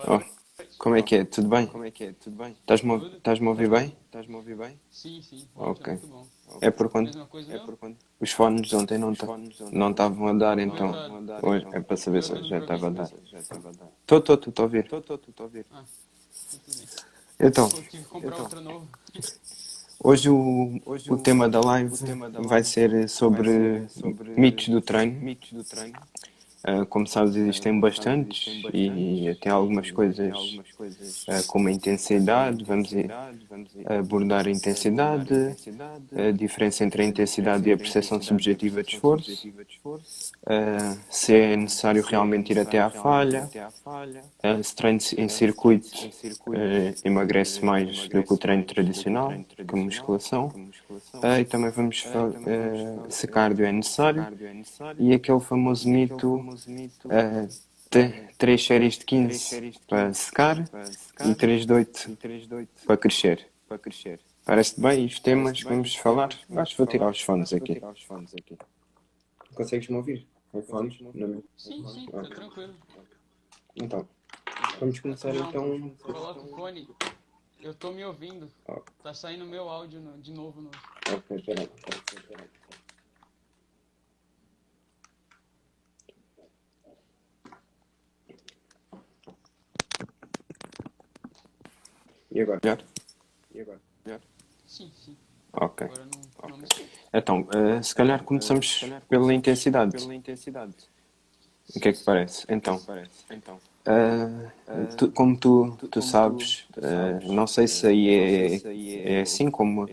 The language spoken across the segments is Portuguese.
Oh, como é que é? Tudo bem? Estás-me Tudo? estás-me a ouvir bem? Sim, sim, o áudio tá Ok. muito bom. É por quando Mesma coisa meu? os fones ontem não estavam a dar, O meu então tá. hoje é para O saber meu se tá hoje dando já pra ouvir? estava a dar. Estou a ouvir. Ah, então tudo bem. Então, Pô, tive que comprar outro novo. hoje o tema da live vai ser sobre mitos do treino. Como sabes, existem bastantes e até algumas coisas como a intensidade. Vamos abordar a intensidade, a diferença entre a intensidade e a percepção subjetiva de esforço, se é necessário realmente ir até à falha, se treino em circuito emagrece mais do que o treino tradicional, que a musculação, e também vamos se cardio é necessário, e aquele famoso mito, uh, 3 séries de 15 para secar e 3 de 8 para crescer. Parece-te bem os temas que vamos falar? Acho que vou tirar os fones aqui. Consegues-me ouvir? Com fones? Não. Sim, sim, Ok. tá tranquilo. Então, vamos começar Não, então. coloca o fone. Eu tô me ouvindo. Oh, Tá saindo meu áudio de novo no. ok, peraí. E agora? Melhor? Sim, sim. Ok. Agora não me escuto. Então, se calhar começamos pela intensidade. O que é que parece? Então, ah, como tu sabes, não sei se aí é assim como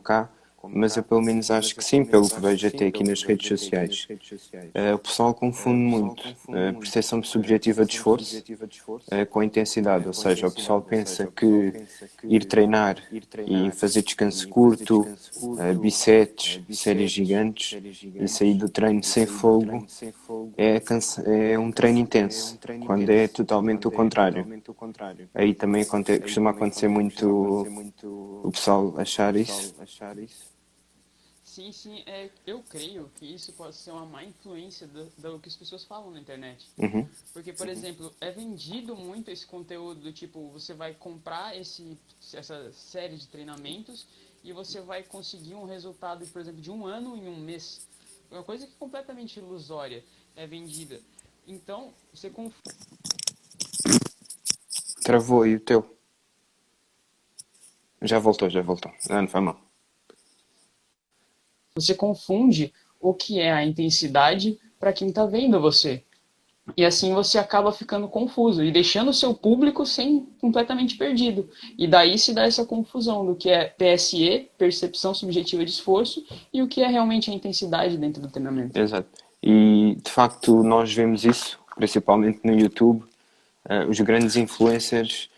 cá, mas eu pelo menos acho que sim, pelo que vejo até aqui nas redes sociais. O pessoal confunde muito a percepção subjetiva de esforço com a intensidade, ou seja, o pessoal pensa que ir treinar e fazer descanso curto, bisets, séries gigantes e sair do treino sem fogo é um treino intenso, quando é totalmente o contrário. Aí também costuma acontecer muito o pessoal achar isso. Sim, sim, eu creio que isso pode ser uma má influência do que as pessoas falam na internet. Uhum, Porque, por exemplo, é vendido muito esse conteúdo do tipo, você vai comprar essa série de treinamentos e você vai conseguir um resultado, por exemplo, de um ano em um mês. É uma coisa que é completamente ilusória, é vendida. Então, travou aí o teu. Já voltou, já voltou. Não foi mal. você confunde o que é a intensidade para quem está vendo você. E assim você acaba ficando confuso e deixando o seu público sem completamente perdido. E daí se dá essa confusão do que é PSE, percepção subjetiva de esforço, e o que é realmente a intensidade dentro do treinamento. Exato. E de facto nós vemos isso, principalmente no YouTube. Os grandes influencers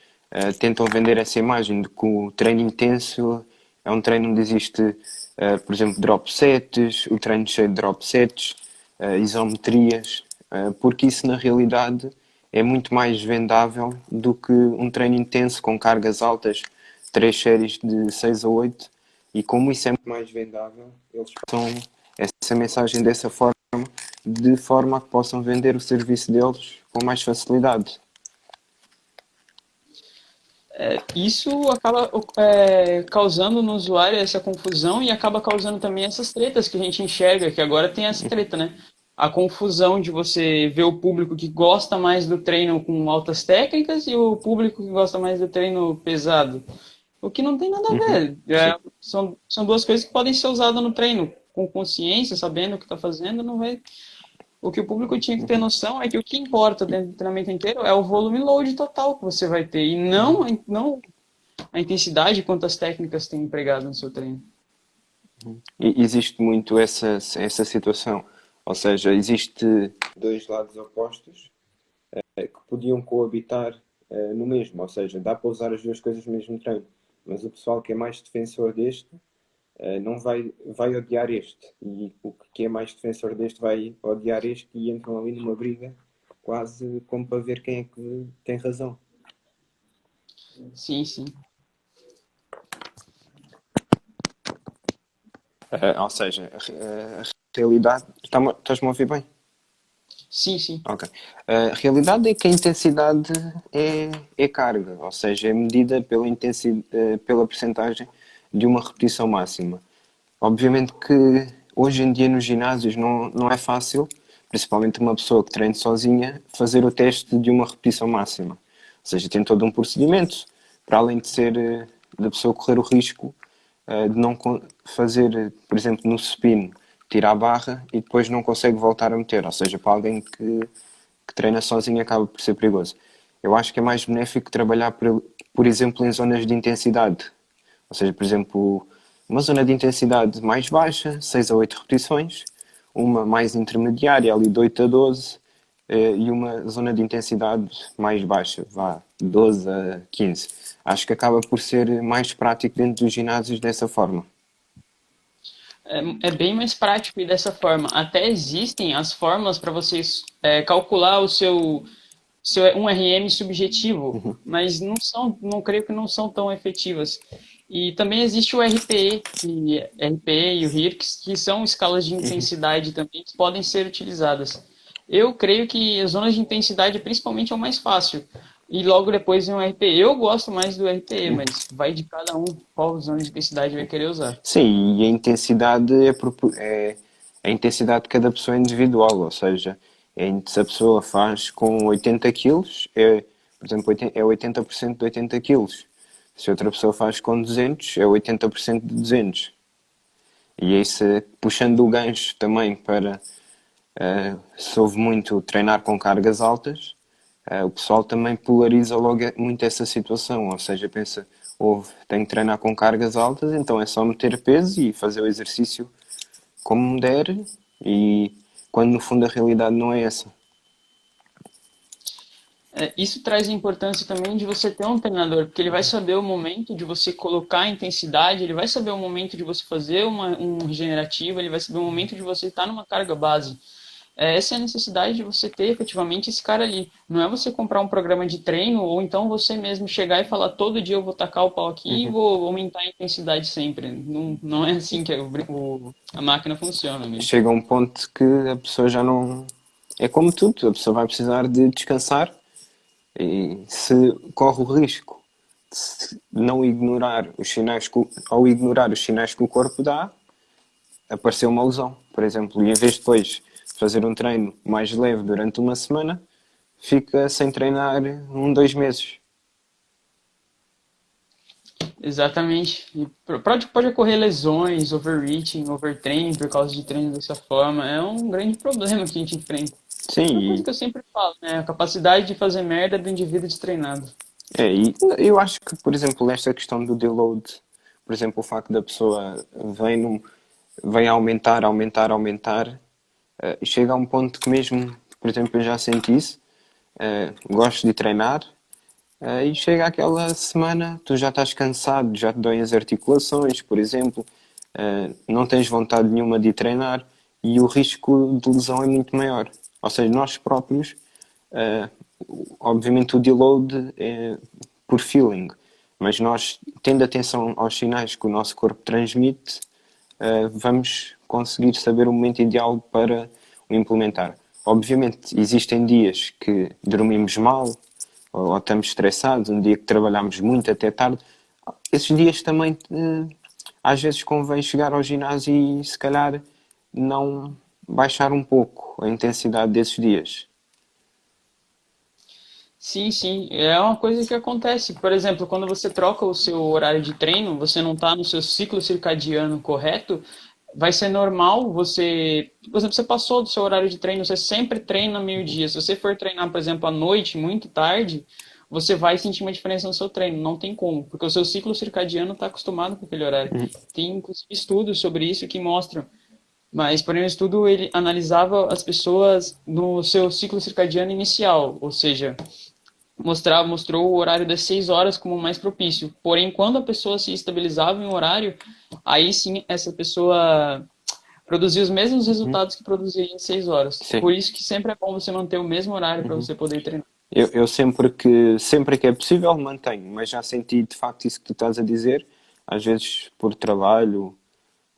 tentam vender essa imagem de que o treino intenso é um treino onde existe, por exemplo, drop sets, o treino cheio de drop sets, isometrias, porque isso na realidade é muito mais vendável do que um treino intenso com cargas altas, 3 séries de 6 a 8. E como isso é muito mais vendável, eles passam essa mensagem dessa forma, de forma a que possam vender o serviço deles com mais facilidade. Isso acaba causando no usuário essa confusão e acaba causando também essas tretas que a gente enxerga, que agora tem essa treta, né? A confusão de você ver o público que gosta mais do treino com altas técnicas e o público que gosta mais do treino pesado. O que não tem nada a Uhum. ver. Sim. São duas coisas que podem ser usadas no treino. Com consciência, sabendo o que está fazendo, não vai. O que o público tinha que ter noção é que o que importa dentro do treinamento inteiro é o volume load total que você vai ter, e não a intensidade e quantas técnicas tem empregado no seu treino. E existe muito essa situação. Ou seja, existe dois lados opostos que podiam coabitar no mesmo. Ou seja, dá para usar as duas coisas no mesmo treino. Mas o pessoal que é mais defensor deste não vai odiar este. E o que é mais defensor deste vai odiar este e entram ali numa briga quase como para ver quem é que tem razão. Sim, sim. Ou seja, a realidade. Estás-me a ouvir bem? Sim, sim. Ok. A realidade é que a intensidade é carga, ou seja, é medida pela percentagem de uma repetição máxima. Obviamente que hoje em dia nos ginásios não é fácil, principalmente uma pessoa que treine sozinha, fazer o teste de uma repetição máxima. Ou seja, tem todo um procedimento, para além de ser da pessoa correr o risco de não fazer, por exemplo, no supino, tirar a barra e depois não consegue voltar a meter. Ou seja, para alguém que treina sozinho acaba por ser perigoso. Eu acho que é mais benéfico trabalhar, por exemplo, em zonas de intensidade. Ou seja, por exemplo, uma zona de intensidade mais baixa, 6 a 8 repetições, uma mais intermediária, ali de 8 a 12, e uma zona de intensidade mais baixa, vá, 12 a 15. Acho que acaba por ser mais prático dentro dos ginásios dessa forma. É bem mais prático e dessa forma. Até existem as fórmulas para vocês calcular seu um RM subjetivo, mas não creio que não são tão efetivas. E também existe o RPE e o HIRCS, que são escalas de intensidade também que podem ser utilizadas. Eu creio que as zonas de intensidade principalmente é o mais fácil. E logo depois vem o RPE. Eu gosto mais do RPE, mas vai de cada um qual zona de intensidade vai querer usar. Sim, e a intensidade é a intensidade de cada pessoa é individual, ou seja, se a pessoa faz com 80 quilos, por exemplo, é 80% de 80 quilos. Se outra pessoa faz com 200, é 80% de 200. E aí, puxando o gancho também para se houve muito treinar com cargas altas, o pessoal também polariza logo muito essa situação, ou seja, pensa, tenho que treinar com cargas altas, então é só meter peso e fazer o exercício como me der, e quando no fundo a realidade não é essa. Isso traz a importância também de você ter um treinador, porque ele vai saber o momento de você colocar a intensidade, ele vai saber o momento de você fazer um regenerativo, ele vai saber o momento de você estar numa carga base. Essa é a necessidade de você ter efetivamente esse cara ali. Não é você comprar um programa de treino ou então você mesmo chegar e falar todo dia eu vou tacar o pau aqui e vou aumentar a intensidade sempre. Não, não é assim que a máquina funciona mesmo. Chega a um ponto que a pessoa já não. É como tudo, a pessoa vai precisar de descansar e se corre o risco de não ignorar os sinais ao ignorar os sinais que o corpo dá, apareceu uma lesão, por exemplo, e em vez de depois fazer um treino mais leve durante uma semana, fica sem treinar 2 meses. Exatamente. E pode ocorrer lesões, overreaching, overtraining por causa de treino dessa forma. É um grande problema que a gente enfrenta. Sim, Uma coisa que eu sempre falo, né? A capacidade de fazer merda do indivíduo destreinado. e eu acho que, por exemplo, esta questão do deload, por exemplo, o facto da pessoa vem aumentar, aumentar, aumentar, e chega a um ponto que mesmo, por exemplo, eu já senti isso, gosto de treinar, e chega aquela semana, tu já estás cansado, já te doem as articulações, por exemplo, não tens vontade nenhuma de ir treinar e o risco de lesão é muito maior. Ou seja, nós próprios, eh, obviamente o deload é por feeling, mas nós, tendo atenção aos sinais que o nosso corpo transmite, vamos conseguir saber o momento ideal para o implementar. Obviamente, existem dias que dormimos mal ou estamos estressados, um dia que trabalhamos muito até tarde. Esses dias também, às vezes, convém chegar ao ginásio e, se calhar, não baixar um pouco a intensidade desses dias. Sim, sim, é uma coisa que acontece. Por exemplo, quando você troca o seu horário de treino, você não está no seu ciclo circadiano correto, vai ser normal você. Por exemplo, você passou do seu horário de treino, você sempre treina meio-dia. Se você for treinar, por exemplo, à noite, muito tarde, você vai sentir uma diferença no seu treino. Não tem como, porque o seu ciclo circadiano está acostumado com aquele horário. Tem inclusive estudos sobre isso que mostram. Mas, porém, o estudo ele analisava as pessoas no seu ciclo circadiano inicial, ou seja, mostrou o horário das 6 horas como mais propício. Porém, quando a pessoa se estabilizava em um horário, aí sim essa pessoa produzia os mesmos resultados que produzia em 6 horas. Sim. Por isso que sempre é bom você manter o mesmo horário para você poder treinar. Eu sempre que é possível mantenho, mas já senti de facto isso que tu estás a dizer. Às vezes, por trabalho,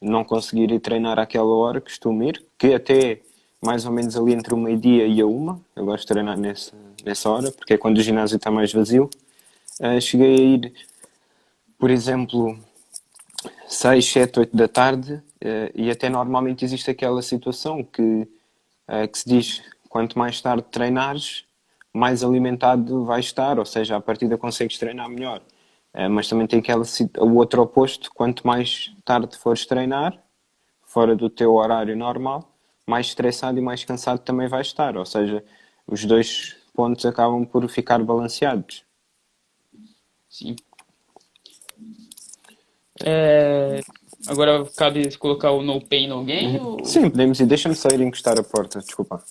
não conseguir ir treinar àquela hora, costumo ir, que até mais ou menos ali entre o meio-dia e a uma. Eu gosto de treinar nessa hora, porque é quando o ginásio está mais vazio. Cheguei a ir, por exemplo, 6, 7, 8 da tarde, e até normalmente existe aquela situação que se diz, quanto mais tarde treinares, mais alimentado vais estar, ou seja, à partida consegues treinar melhor. Mas também tem o outro oposto, quanto mais tarde fores treinar, fora do teu horário normal, mais estressado e mais cansado também vais estar. Ou seja, os dois pontos acabam por ficar balanceados. Sim. É, agora cabe colocar o no pain, no gain ou... Sim, podemos ir. Deixa-me só ir encostar a porta, desculpa.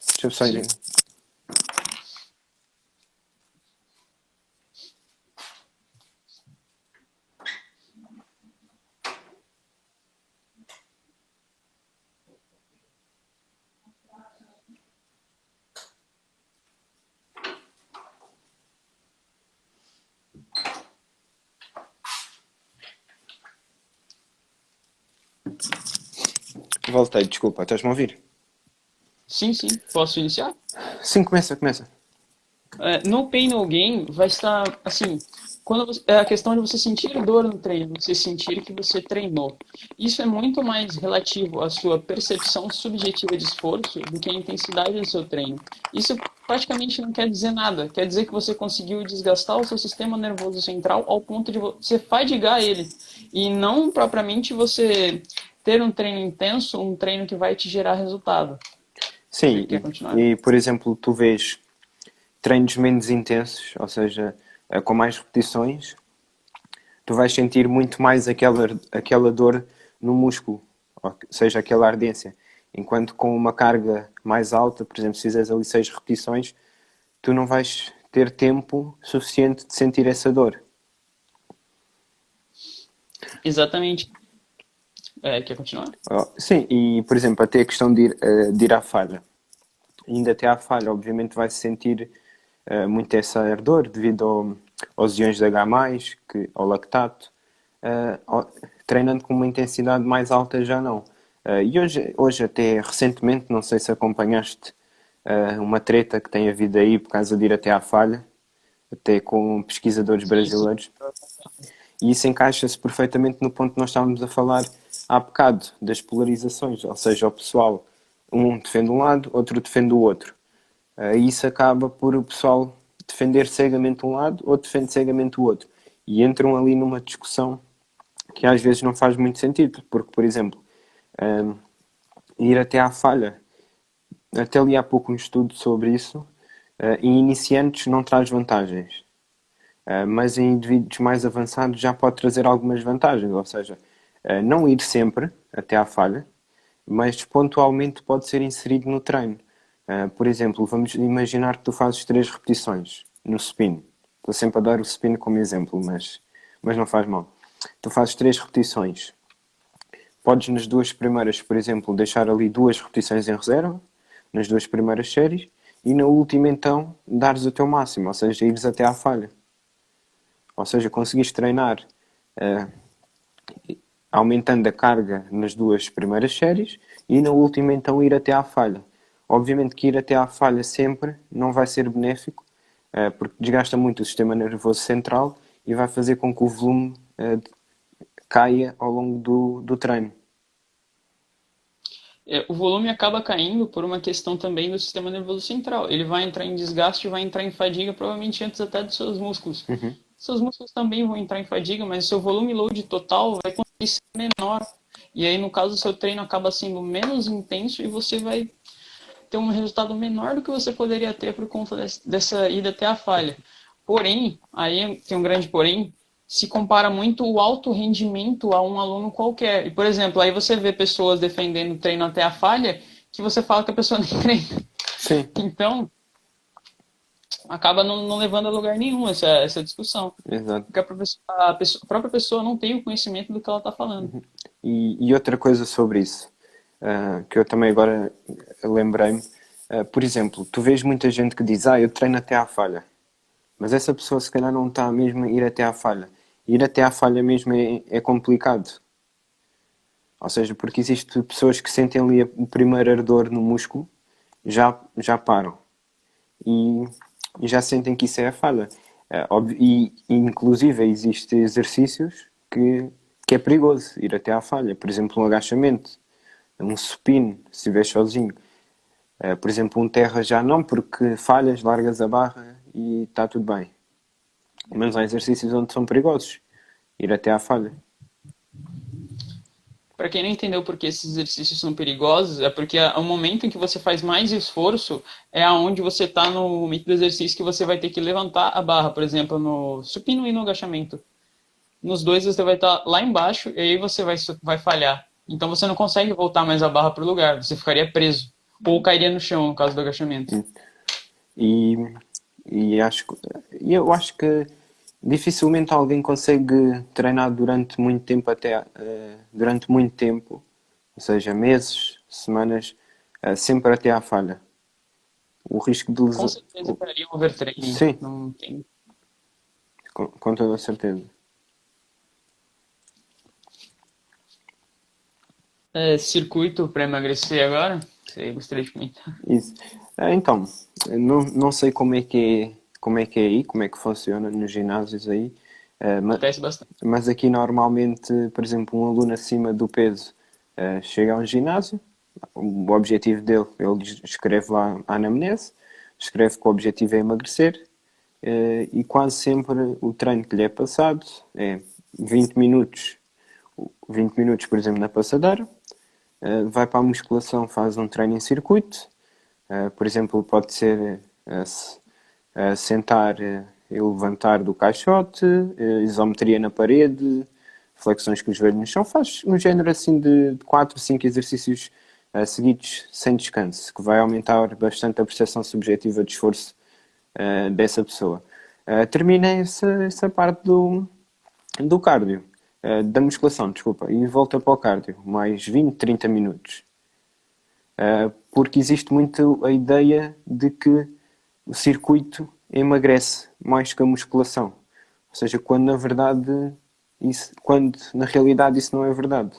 Deixa-me só ir. Sim. Voltei, desculpa. Estás-me a ouvir? Sim, sim. Posso iniciar? Sim, começa. No pain, no gain vai estar assim. É a questão de você sentir dor no treino, você sentir que você treinou. Isso é muito mais relativo à sua percepção subjetiva de esforço do que a intensidade do seu treino. Isso praticamente não quer dizer nada. Quer dizer que você conseguiu desgastar o seu sistema nervoso central ao ponto de você fadigar ele. E não propriamente você ter um treino intenso, um treino que vai te gerar resultado. Você Sim, quer continuar? por exemplo, tu vês treinos menos intensos, ou seja, com mais repetições, tu vais sentir muito mais aquela dor no músculo, ou seja, aquela ardência. Enquanto com uma carga mais alta, por exemplo, se fizeres ali 6 repetições, tu não vais ter tempo suficiente de sentir essa dor. Exatamente. Quer continuar? Sim, e por exemplo, até a questão de ir à falha. Ainda até à falha, obviamente vai-se sentir muito essa ardor devido aos íons de H+, ao lactato. Treinando com uma intensidade mais alta já não. E hoje até recentemente, não sei se acompanhaste uma treta que tem havido aí por causa de ir até à falha, até com pesquisadores Sim, sim. brasileiros. E isso encaixa-se perfeitamente no ponto que nós estávamos a falar há bocado, das polarizações, ou seja, o pessoal, um defende um lado, outro defende o outro. E isso acaba por o pessoal defender cegamente um lado, outro defende cegamente o outro. E entram ali numa discussão que às vezes não faz muito sentido, porque, por exemplo, um, ir até à falha, até li há pouco um estudo sobre isso, em iniciantes não traz vantagens. Mas em indivíduos mais avançados já pode trazer algumas vantagens, ou seja, não ir sempre até à falha, mas pontualmente pode ser inserido no treino. Por exemplo, vamos imaginar que tu fazes 3 repetições no spin. Estou sempre a dar o spin como exemplo, mas não faz mal. Tu fazes 3 repetições. Podes nas duas primeiras, por exemplo, deixar ali 2 repetições em reserva, nas 2 primeiras séries, e na última então dares o teu máximo, ou seja, ires até à falha. Ou seja, conseguiste treinar aumentando a carga nas 2 primeiras séries e na última então ir até à falha. Obviamente que ir até à falha sempre não vai ser benéfico, porque desgasta muito o sistema nervoso central e vai fazer com que o volume caia ao longo do treino. O volume acaba caindo por uma questão também do sistema nervoso central. Ele vai entrar em desgaste, vai entrar em fadiga, provavelmente antes até dos seus músculos. Seus músculos também vão entrar em fadiga, mas o seu volume load total vai conseguir ser menor. E aí, no caso, o seu treino acaba sendo menos intenso e você vai ter um resultado menor do que você poderia ter por conta dessa ida até a falha. Porém, aí tem um grande porém, se compara muito o alto rendimento a um aluno qualquer. E, por exemplo, aí você vê pessoas defendendo treino até a falha que você fala que a pessoa nem treina. Sim. Então, acaba não levando a lugar nenhum essa discussão. Exato. Porque a própria pessoa não tem o conhecimento do que ela está falando. E outra coisa sobre isso, que eu também agora lembrei-me, por exemplo, tu vês muita gente que diz, eu treino até à falha. Mas essa pessoa se calhar não está mesmo a ir até à falha. Ir até à falha mesmo é complicado. Ou seja, porque existe pessoas que sentem ali o primeiro ardor no músculo, já param e, e já sentem que isso é a falha. E inclusive existem exercícios que é perigoso ir até à falha. Por exemplo, um agachamento, um supino, se estiver sozinho. Por exemplo, um terra já não, porque falhas, largas a barra e está tudo bem. Mas há exercícios onde são perigosos. Ir até à falha. Para quem não entendeu por que esses exercícios são perigosos, é porque o momento em que você faz mais esforço é aonde você está no momento do exercício que você vai ter que levantar a barra, por exemplo, no supino e no agachamento. Nos dois você vai estar lá embaixo e aí você vai falhar. Então você não consegue voltar mais a barra para o lugar, você ficaria preso. Ou cairia no chão, no caso do agachamento. E, e eu acho que dificilmente alguém consegue treinar durante muito tempo durante muito tempo, ou seja, meses, semanas, sempre até à falha. O risco de Com lesão. certeza cairia um overtraining. Sim, Não tem. com toda a certeza. Circuito para emagrecer agora? Você gostaria de comentar? Isso. Então, não sei como é que é aí, como é que funciona nos ginásios aí, Acontece bastante. mas aqui normalmente, por exemplo, um aluno acima do peso chega a um ginásio, o objetivo dele, ele escreve lá a anamnese, escreve que o objetivo é emagrecer, e quase sempre o treino que lhe é passado é 20 minutos, 20 minutos, por exemplo, na passadeira, vai para a musculação, faz um treino em circuito, por exemplo, pode ser sentar e levantar do caixote, isometria na parede, flexões com os joelhos no chão, faz um género assim de 4, 5 exercícios seguidos sem descanso, que vai aumentar bastante a percepção subjetiva de esforço dessa pessoa. Termina essa parte do cardio, da musculação, desculpa, e volta para o cardio, mais 20, 30 minutos. Porque existe muito a ideia de que o circuito emagrece mais que a musculação. Ou seja, quando na realidade isso não é verdade.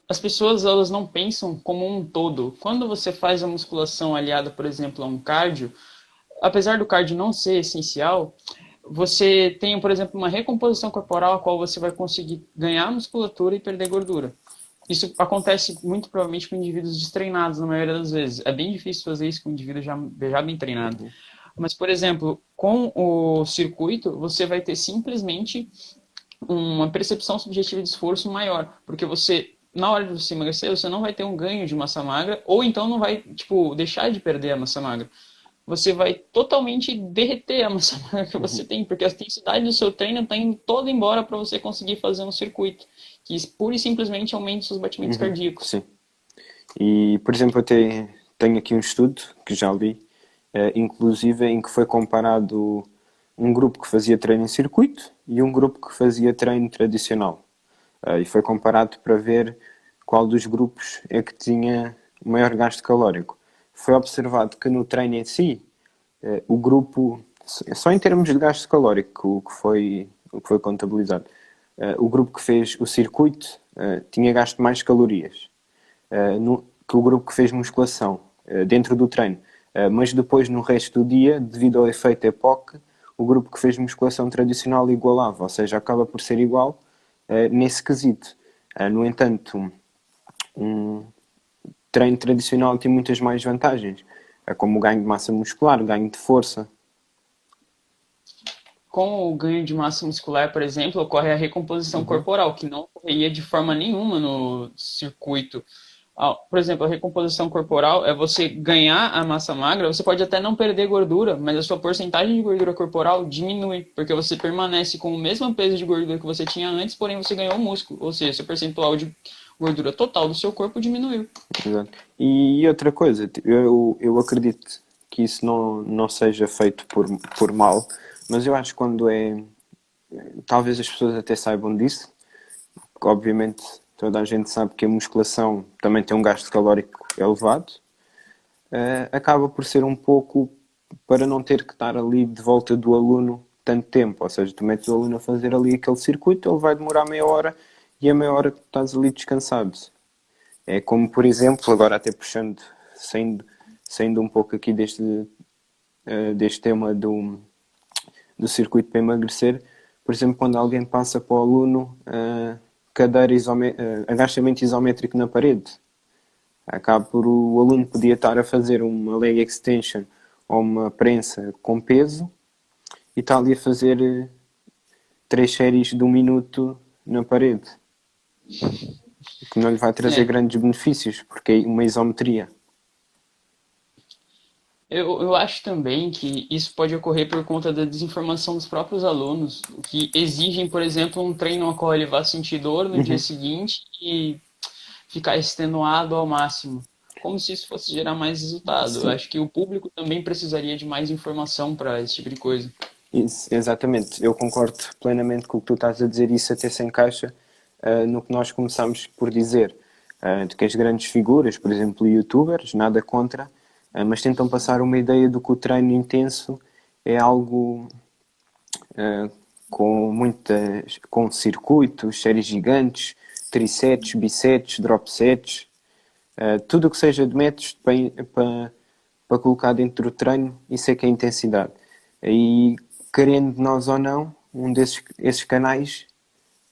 As pessoas elas não pensam como um todo. Quando você faz a musculação aliada, por exemplo, a um cardio, apesar do cardio não ser essencial, você tem, por exemplo, uma recomposição corporal a qual você vai conseguir ganhar musculatura e perder gordura. Isso acontece muito provavelmente com indivíduos destreinados na maioria das vezes. É bem difícil fazer isso com um indivíduo já bem treinado. Mas, por exemplo, com o circuito, você vai ter simplesmente uma percepção subjetiva de esforço maior, porque você, na hora de você emagrecer, você não vai ter um ganho de massa magra, ou então não vai, tipo, deixar de perder a massa magra. Você vai totalmente derreter a massa magra que você tem, porque a intensidade do seu treino está indo toda embora para você conseguir fazer um circuito, que pura e simplesmente aumenta os seus batimentos cardíacos. Sim. E, por exemplo, eu tenho aqui um estudo que já li, inclusive em que foi comparado um grupo que fazia treino em circuito e um grupo que fazia treino tradicional. E foi comparado para ver qual dos grupos é que tinha maior gasto calórico. Foi observado que no treino em si, o grupo, só em termos de gasto calórico, o que foi contabilizado, o grupo que fez o circuito tinha gasto mais calorias que o grupo que fez musculação dentro do treino. Mas depois, no resto do dia, devido ao efeito EPOC, o grupo que fez musculação tradicional igualava, ou seja, acaba por ser igual nesse quesito. No entanto, um treino tradicional tem muitas mais vantagens, como o ganho de massa muscular, ganho de força. Com o ganho de massa muscular, por exemplo, ocorre a recomposição corporal, que não ocorreria de forma nenhuma no circuito. Por exemplo, a recomposição corporal é você ganhar a massa magra, você pode até não perder gordura, mas a sua porcentagem de gordura corporal diminui, porque você permanece com o mesmo peso de gordura que você tinha antes, porém você ganhou músculo, ou seja, seu percentual de gordura total do seu corpo diminuiu. Exato. E outra coisa, eu acredito que isso não seja feito por mal, mas eu acho que quando é. Talvez as pessoas até saibam disso, que obviamente toda a gente sabe que a musculação também tem um gasto calórico elevado, acaba por ser um pouco para não ter que estar ali de volta do aluno tanto tempo. Ou seja, tu metes o aluno a fazer ali aquele circuito, ele vai demorar meia hora e a meia hora que tu estás ali descansado. É como, por exemplo, agora até puxando, saindo um pouco aqui deste tema do circuito para emagrecer, por exemplo, quando alguém passa para o aluno agachamento isométrico na parede, acaba por o aluno podia estar a fazer uma leg extension ou uma prensa com peso e está ali a fazer 3 séries de 1 minuto na parede, que não lhe vai trazer É. grandes benefícios, porque é uma isometria. Eu acho também que isso pode ocorrer por conta da desinformação dos próprios alunos, que exigem, por exemplo, um treino ao qual ele vá sentir dor no dia Uhum. seguinte e ficar extenuado ao máximo, como se isso fosse gerar mais resultado. Eu Sim, acho que o público também precisaria de mais informação para esse tipo de coisa. isso, exatamente. Eu concordo plenamente com o que tu estás a dizer. Isso até se encaixa no que nós começámos por dizer, de que as grandes figuras, por exemplo, youtubers, nada contra, mas tentam passar uma ideia de que o treino intenso é algo uh, com circuitos, séries gigantes, trisets, bisets, dropsets, tudo o que seja de métodos para colocar dentro do treino, isso é que é intensidade. E querendo nós ou não, esses canais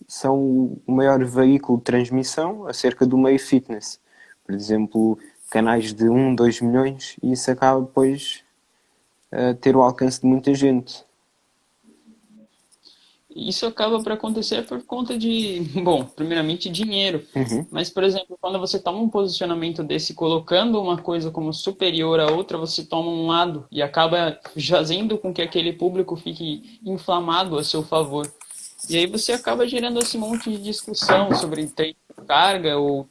são o maior veículo de transmissão acerca do meio fitness. Por exemplo, canais de 2 milhões, e isso acaba depois a ter o alcance de muita gente. Isso acaba por acontecer por conta de, bom, primeiramente dinheiro. Uhum, Mas, por exemplo, quando você toma um posicionamento desse, colocando uma coisa como superior à outra, você toma um lado e acaba fazendo com que aquele público fique inflamado a seu favor. E aí você acaba gerando esse monte de discussão sobre treino com carga ou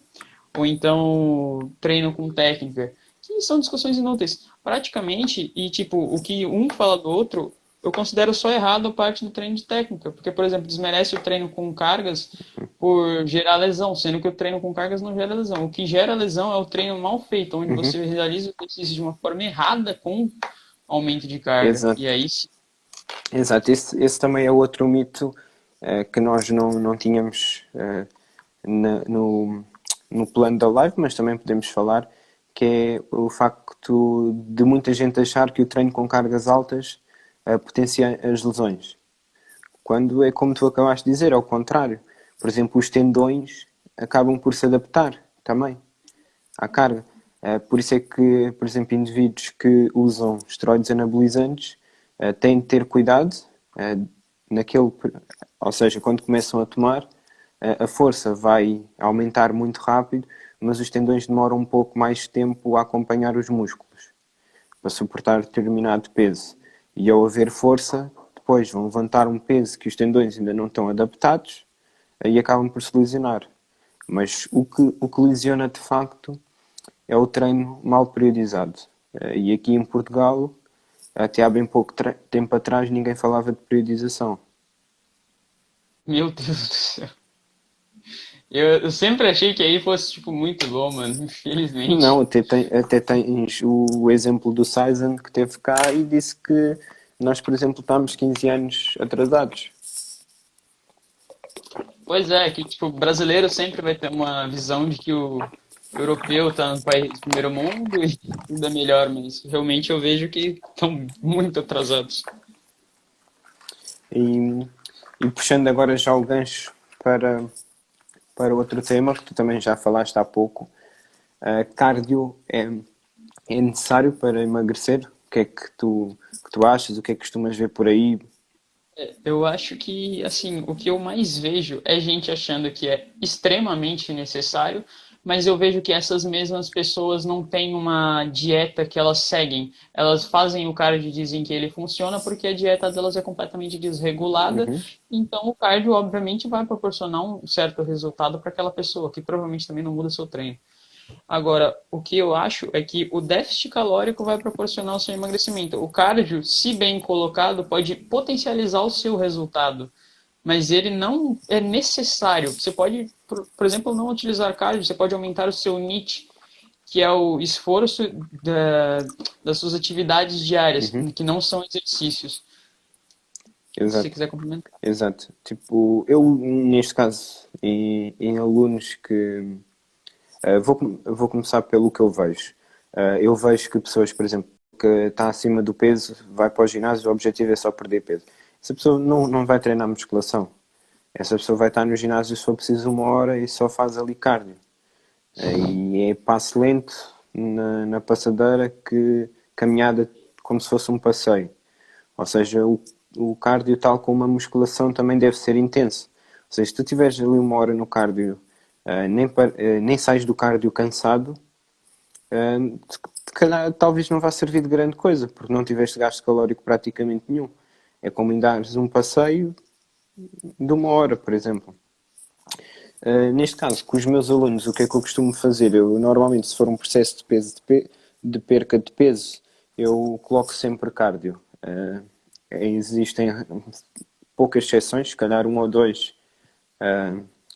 então treino com técnica, que são discussões inúteis. Praticamente, e tipo, o que um fala do outro, eu considero só errado a parte do treino de técnica, porque, por exemplo, desmerece o treino com cargas por gerar lesão, sendo que o treino com cargas não gera lesão. O que gera lesão é o treino mal feito, onde uhum. você realiza o exercício de uma forma errada com aumento de carga. E Exato. aí, Exato. Esse também é outro mito que nós não tínhamos no plano da live, mas também podemos falar, que é o facto de muita gente achar que o treino com cargas altas potencia as lesões. Quando é como tu acabaste de dizer, ao contrário. Por exemplo, os tendões acabam por se adaptar também à carga. Por isso é que, por exemplo, indivíduos que usam esteroides anabolizantes têm de ter cuidado naquele, ou seja, quando começam a tomar, a força vai aumentar muito rápido, mas os tendões demoram um pouco mais tempo a acompanhar os músculos para suportar determinado peso. E ao haver força, depois vão levantar um peso que os tendões ainda não estão adaptados e acabam por se lesionar. Mas o que lesiona de facto é o treino mal periodizado. E aqui em Portugal, até há bem pouco tempo atrás, ninguém falava de periodização. meu Deus do céu. Eu sempre achei que aí fosse, tipo, muito bom, mano. Não, Infelizmente. até tens o exemplo do Saizen que teve cá e disse que nós, por exemplo, estamos 15 anos atrasados. Pois é, que tipo, o brasileiro sempre vai ter uma visão de que o europeu está no país do primeiro mundo e tudo é melhor, mas realmente eu vejo que estão muito atrasados. E, e puxando agora já o gancho para outro tema, que tu também já falaste há pouco, cardio é necessário para emagrecer? O que é que tu achas? O que é que costumas ver por aí? Eu acho que, assim, o que eu mais vejo é gente achando que é extremamente necessário, mas eu vejo que essas mesmas pessoas não têm uma dieta que elas seguem. Elas fazem o cardio e dizem que ele funciona porque a dieta delas é completamente desregulada, Uhum, então o cardio, obviamente, vai proporcionar um certo resultado para aquela pessoa, que provavelmente também não muda seu treino. Agora, o que eu acho é que o déficit calórico vai proporcionar o seu emagrecimento. O cardio, se bem colocado, pode potencializar o seu resultado, mas ele não é necessário. Você pode, por exemplo, não utilizar cardio, você pode aumentar o seu NEAT, que é o esforço das suas atividades diárias, uhum. que não são exercícios. Se você exato, quiser complementar. exato. Tipo, eu, neste caso, em alunos que. Vou começar pelo que eu vejo. Eu vejo que pessoas, por exemplo, que está acima do peso, vai para o ginásio, o objetivo é só perder peso. Essa pessoa não vai treinar musculação. Essa pessoa vai estar no ginásio se for preciso 1 hora e só faz ali cardio. E é passo lento na passadeira, que caminhada como se fosse um passeio. Ou seja, o cardio, tal como a musculação, também deve ser intenso. Ou seja, se tu tiveres ali 1 hora no cardio, nem sais do cardio cansado, se calhar talvez não vá servir de grande coisa, porque não tiveste gasto calórico praticamente nenhum. É como em dares um passeio de 1 hora, por exemplo. Neste caso, com os meus alunos, o que é que eu costumo fazer? Eu, normalmente, se for um processo de peso de perca de peso, eu coloco sempre cardio. Existem poucas exceções, se calhar um ou dois,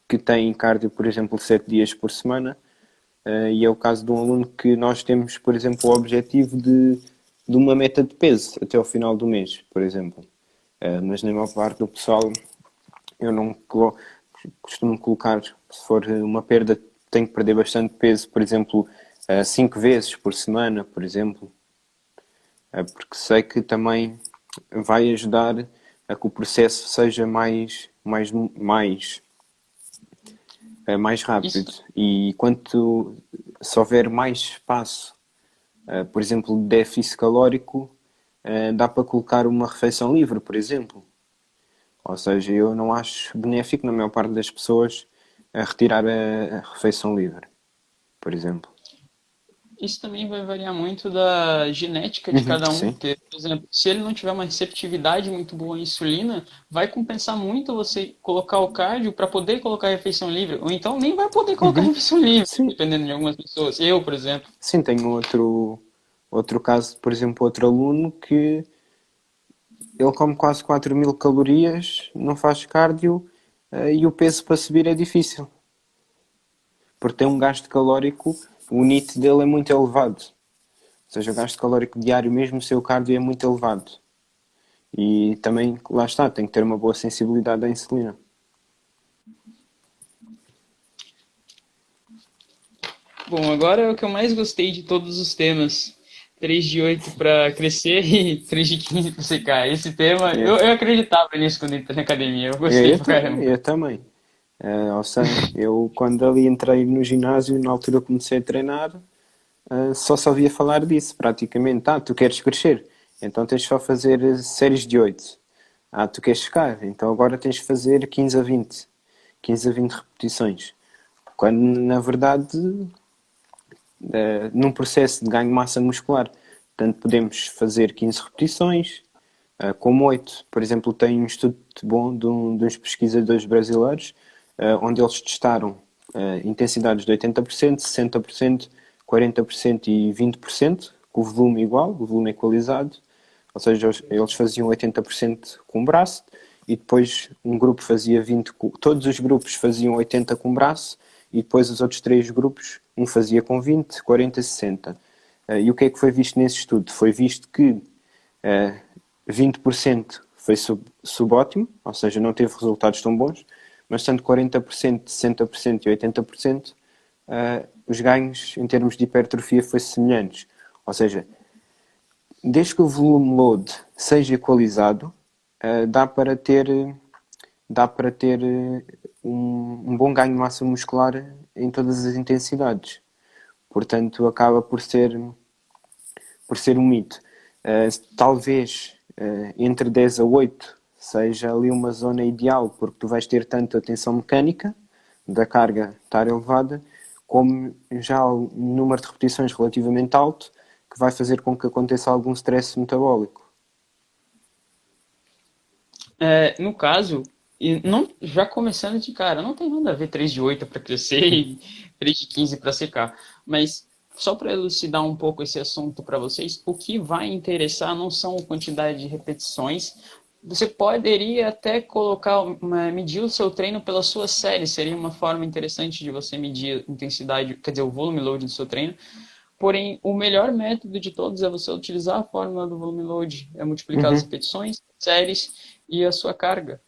que têm cardio, por exemplo, 7 dias por semana. E é o caso de um aluno que nós temos, por exemplo, o objetivo de uma meta de peso até ao final do mês, por exemplo. Mas na maior parte do pessoal eu não costumo colocar, se for uma perda, tenho que perder bastante peso, por exemplo, 5 vezes por semana, por exemplo, porque sei que também vai ajudar a que o processo seja mais rápido. Isso, E quanto se houver mais espaço, por exemplo, de déficit calórico, dá para colocar uma refeição livre, por exemplo. Ou seja, eu não acho benéfico, na maior parte das pessoas, retirar a refeição livre, por exemplo. isso também vai variar muito da genética de cada um, Sim. porque, por exemplo, se ele não tiver uma receptividade muito boa à insulina, vai compensar muito você colocar o cardio para poder colocar a refeição livre, ou então nem vai poder colocar a refeição livre, Sim. dependendo de algumas pessoas. Eu, por exemplo. Sim, tenho outro caso, por exemplo, outro aluno que ele come quase 4.000 calorias, não faz cardio, e o peso para subir é difícil. Porque tem um gasto calórico, o NEAT dele é muito elevado. Ou seja, o gasto calórico diário, mesmo sem o cardio, é muito elevado. E também, lá está, tem que ter uma boa sensibilidade à insulina. Bom, agora é o que eu mais gostei de todos os temas. 3 de 8 para crescer e 3 de 15 para secar. Esse tema, É, eu acreditava nisso quando entrei na academia. Eu gostei pra caramba. eu também. Ou seja, eu quando ali entrei no ginásio, na altura comecei a treinar, só se ouvia falar disso, praticamente. Tu queres crescer, então tens só fazer séries de 8. Tu queres ficar, então agora tens de fazer 15 a 20. 15 a 20 repetições. Quando, na verdade, num processo de ganho de massa muscular, portanto, podemos fazer 15 repetições, como 8. Por exemplo, tem um estudo bom de uns pesquisadores brasileiros, onde eles testaram intensidades de 80%, 60%, 40% e 20%, com o volume igual, o volume equalizado. Ou seja, eles faziam 80% com o braço e depois um grupo fazia 20%, todos os grupos faziam 80% com o braço e depois os outros 3 grupos, um fazia com 20%, 40%, 60%. E o que é que foi visto nesse estudo? Foi visto que 20% foi subótimo, ou seja, não teve resultados tão bons, mas tanto 40%, 60% e 80%, os ganhos em termos de hipertrofia foi semelhantes. Ou seja, desde que o volume load seja equalizado, dá para ter um bom ganho de massa muscular em todas as intensidades. Portanto, acaba por ser um mito. Talvez entre 10 a 8 seja ali uma zona ideal, porque tu vais ter tanto a tensão mecânica da carga estar elevada, como já um número de repetições relativamente alto, que vai fazer com que aconteça algum stress metabólico. No caso, e não, já começando de cara, não tem nada a ver 3 de 8 para crescer e 3 de 15 para secar. Mas só para elucidar um pouco esse assunto para vocês, o que vai interessar não são a quantidade de repetições. Você poderia até medir o seu treino pela sua série, seria uma forma interessante de você medir a intensidade, quer dizer, o volume load do seu treino. Porém, o melhor método de todos é você utilizar a fórmula do volume load, é multiplicar as Uhum. repetições, séries e a sua carga.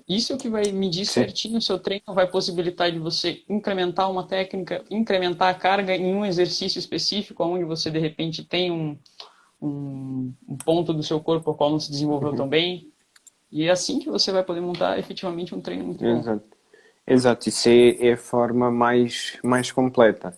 Isso é o que vai medir Sim. certinho o seu treino, vai possibilitar de você incrementar uma técnica, incrementar a carga em um exercício específico, onde você de repente tem um ponto do seu corpo ao qual não se desenvolveu Uhum. tão bem. E é assim que você vai poder montar efetivamente um treino muito bom. Exato. Exato, isso é a forma mais completa.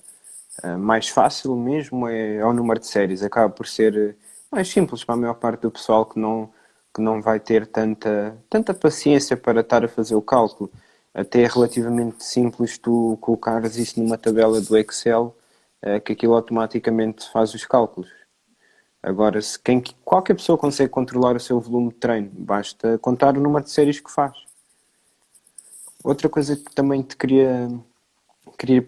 Mais fácil mesmo é o número de séries. Acaba por ser mais simples para a maior parte do pessoal que não vai ter tanta paciência para estar a fazer o cálculo. Até é relativamente simples tu colocares isso numa tabela do Excel, que aquilo automaticamente faz os cálculos. Agora, qualquer pessoa consegue controlar o seu volume de treino, basta contar o número de séries que faz. Outra coisa que também te queria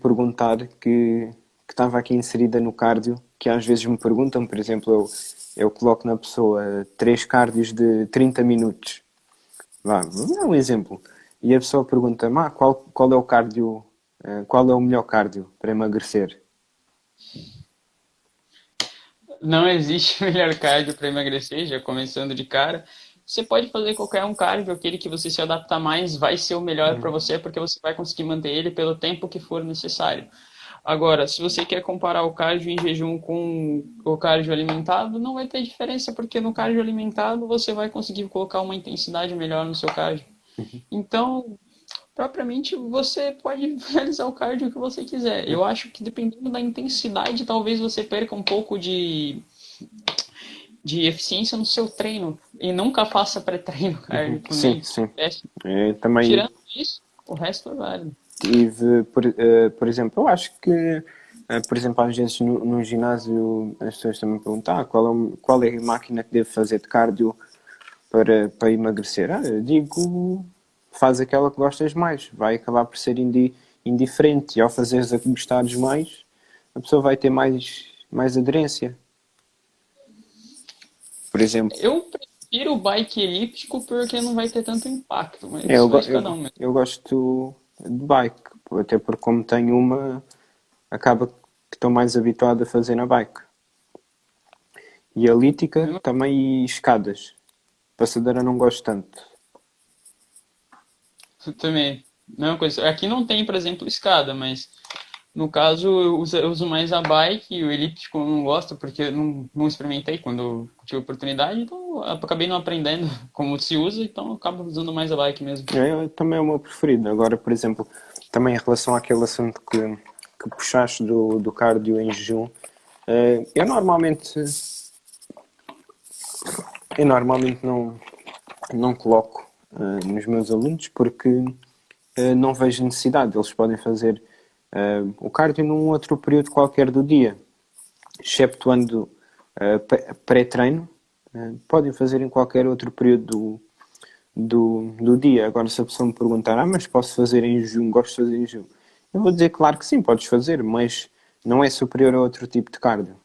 perguntar, que estava aqui inserida no cardio, que às vezes me perguntam, por exemplo, eu coloco na pessoa 3 cardios de 30 minutos. Vamos dar um exemplo. E a pessoa pergunta-me, qual é o cardio, qual é o melhor cardio para emagrecer? Não existe melhor cardio para emagrecer, já começando de cara. Você pode fazer qualquer um cardio, aquele que você se adaptar mais vai ser o melhor para você, porque você vai conseguir manter ele pelo tempo que for necessário. Agora, se você quer comparar o cardio em jejum com o cardio alimentado, não vai ter diferença, porque no cardio alimentado você vai conseguir colocar uma intensidade melhor no seu cardio. Então, propriamente, você pode realizar o cardio que você quiser. Eu acho que dependendo da intensidade, talvez você perca um pouco de eficiência no seu treino. E nunca faça pré-treino cardio por Sim, mim. sim. Péssimo. Também Tirando isso, o resto é válido. tive, por exemplo, eu acho que, por exemplo, às vezes no ginásio as pessoas também perguntam qual é a máquina que devo fazer de cardio para emagrecer. Eu digo, faz aquela que gostas mais, vai acabar por ser indiferente e ao fazeres a que gostares mais, a pessoa vai ter mais aderência. Por exemplo, Eu prefiro o bike elíptico porque não vai ter tanto impacto, mas isso vai de cada um mesmo. eu gosto de bike, até porque como tenho uma, acaba que estou mais habituado a fazer na bike. E a elíptica também e escadas. Passadeira não gosto tanto. Também. Mesma coisa. Aqui não tem, por exemplo, escada, mas no caso eu uso mais a bike e o elíptico eu não gosto porque eu não experimentei quando eu tive oportunidade, então eu acabei não aprendendo como se usa, então eu acabo usando mais a bike mesmo. Também é o meu preferido. Agora, por exemplo, também em relação àquele assunto que puxaste do cardio em jejum, eh, eu normalmente, eu normalmente não coloco nos meus alunos porque não vejo necessidade. Eles podem fazer o cardio num outro período qualquer do dia, exceptuando pré-treino, podem fazer em qualquer outro período do dia. Agora, se a pessoa me perguntar, mas posso fazer em jejum, gosto de fazer em jejum? Eu vou dizer, claro que sim, podes fazer, mas não é superior a outro tipo de cardio.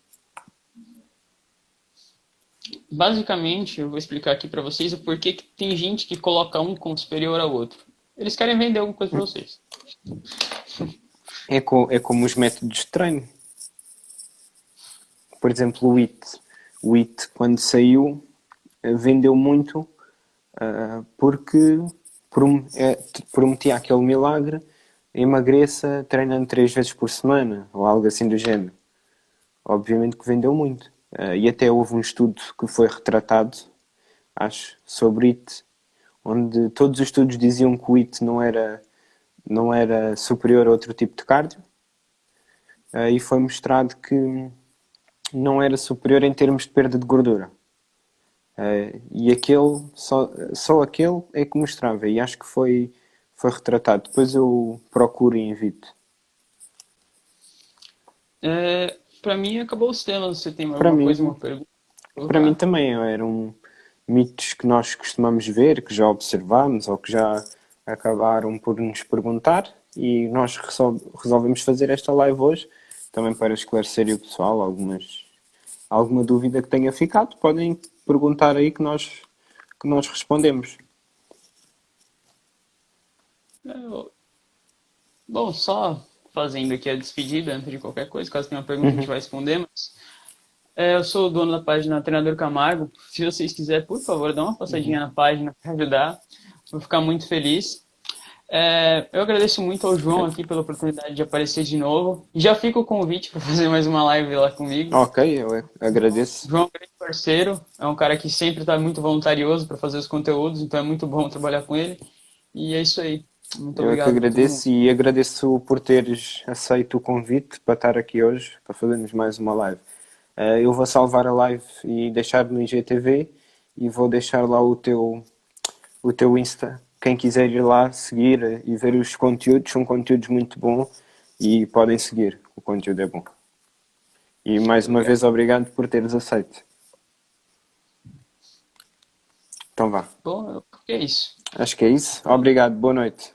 Basicamente, eu vou explicar aqui para vocês o porquê que tem gente que coloca um como superior ao outro. Eles querem vender alguma coisa para vocês. É como os métodos de treino. Por exemplo, o HIIT. O HIIT, quando saiu, vendeu muito porque prometia aquele milagre, emagreça treinando 3 vezes por semana, ou algo assim do género. Obviamente que vendeu muito. E até houve um estudo que foi retratado, acho, sobre IT, onde todos os estudos diziam que o IT não era superior a outro tipo de cardio, e foi mostrado que não era superior em termos de perda de gordura. E só aquele é que mostrava, e acho que foi retratado. Depois eu procuro e invito. Para mim, acabou os temas. Você tem Para alguma coisa, mim, uma pergunta pra para mim colocar? também eram mitos que nós costumamos ver, que já observamos ou que já acabaram por nos perguntar e nós resolvemos fazer esta live hoje também para esclarecer o pessoal alguma dúvida que tenha ficado, podem perguntar aí que nós respondemos. É, bom, só fazendo aqui a despedida antes de qualquer coisa. Caso tenha uma pergunta, a gente vai responder. Mas, eu sou o dono da página Treinador Camargo. Se vocês quiserem, por favor, dá uma passadinha na página para ajudar. Vou ficar muito feliz. Eu agradeço muito ao João aqui pela oportunidade de aparecer de novo. Já fica o convite para fazer mais uma live lá comigo. Ok, eu agradeço. João é um grande parceiro, é um cara que sempre está muito voluntarioso para fazer os conteúdos, então é muito bom trabalhar com ele. E é isso aí. Muito Eu é que obrigado para todo mundo. agradeço e agradeço por teres aceito o convite para estar aqui hoje, para fazermos mais uma live. Eu vou salvar a live e deixar no IGTV e vou deixar lá o teu Insta. Quem quiser ir lá seguir e ver os conteúdos, são conteúdos muito bons e podem seguir, o conteúdo é bom. E mais uma vez obrigado por teres aceito. Então vá. Bom, é isso. Acho que é isso. Obrigado, boa noite.